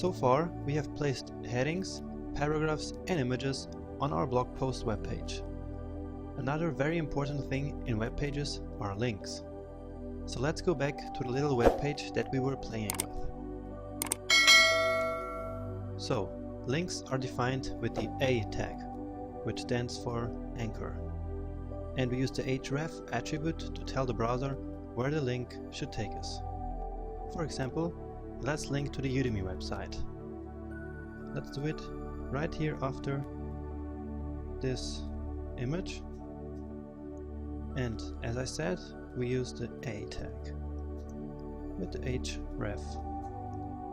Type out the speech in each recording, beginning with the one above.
So far, we have placed headings, paragraphs and images on our blog post webpage. Another very important thing in web pages are links. So let's go back to the little web page that we were playing with. So, links are defined with the A tag, which stands for anchor. And we use the href attribute to tell the browser where the link should take us. For example, let's link to the Udemy website. Let's do it right here after this image. And as I said, we use the A tag with the href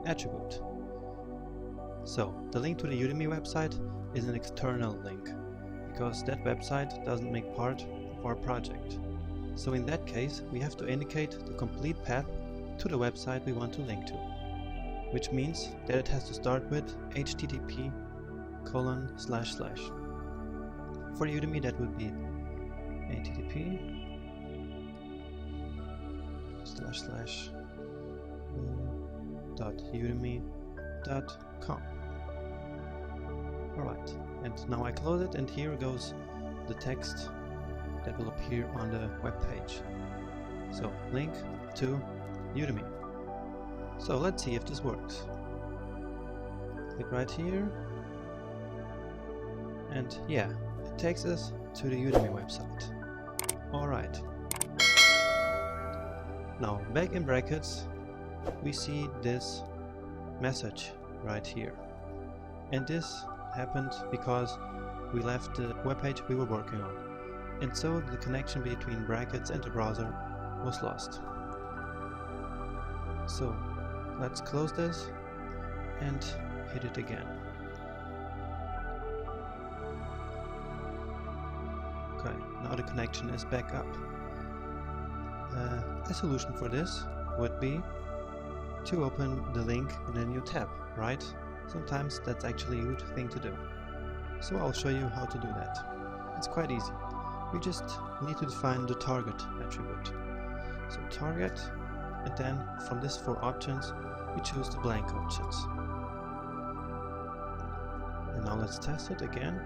attribute. So the link to the Udemy website is an external link, because that website doesn't make part of our project. So in that case, we have to indicate the complete path to the website we want to link to, which means that it has to start with http:// For Udemy that would be http://udemy.com. Alright, and now I close it, and here goes the text that will appear on the web page. So, link to Udemy. So let's see if this works. Click right here, and yeah, it takes us to the Udemy website. Alright. Now, back in brackets, we see this message right here. And this happened because we left the webpage we were working on. And so the connection between brackets and the browser was lost. So, let's close this and hit it again. Okay, now the connection is back up. A solution for this would be to open the link in a new tab, right? Sometimes that's actually a good thing to do. So I'll show you how to do that. It's quite easy. We just need to define the target attribute. So target, and then from these 4 options, we choose the blank options. And now let's test it again.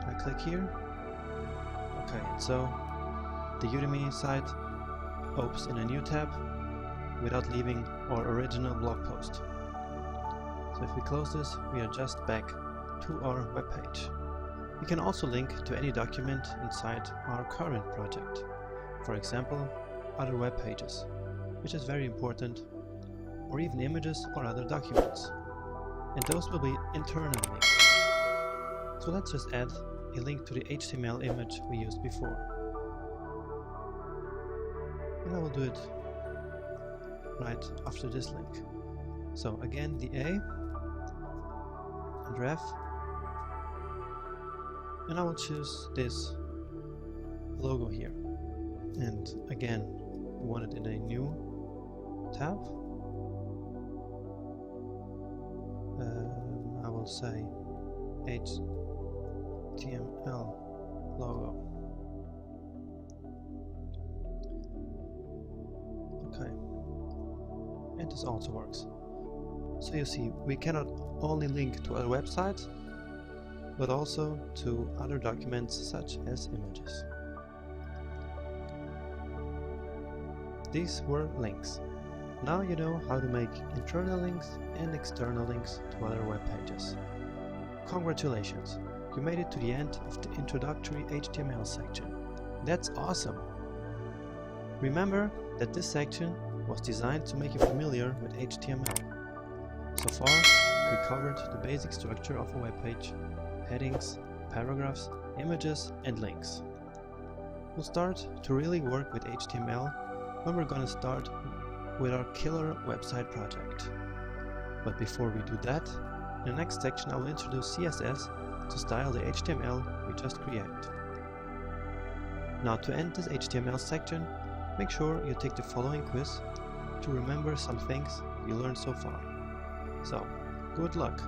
I click here. Okay, and so the Udemy site opens in a new tab without leaving our original blog post. So if we close this, we are just back to our web page. We can also link to any document inside our current project. For example, other web pages, which is very important, or even images or other documents. And those will be internal links. So let's just add a link to the HTML image we used before. And I will do it right after this link. So again, the A and ref, and I will choose this logo here. And again, we want it in a new tab. I will say HTML logo. Okay, and this also works. So you see, we cannot only link to other websites, but also to other documents such as images. These were links. Now you know how to make internal links and external links to other web pages. Congratulations! You made it to the end of the introductory HTML section. That's awesome! Remember that this section was designed to make you familiar with HTML. So far, we covered the basic structure of a web page: headings, paragraphs, images, and links. We'll start to really work with HTML when we're gonna start with our killer website project. But before we do that, in the next section I will introduce CSS to style the HTML we just created. Now, to end this HTML section, make sure you take the following quiz to remember some things you learned so far. So, good luck!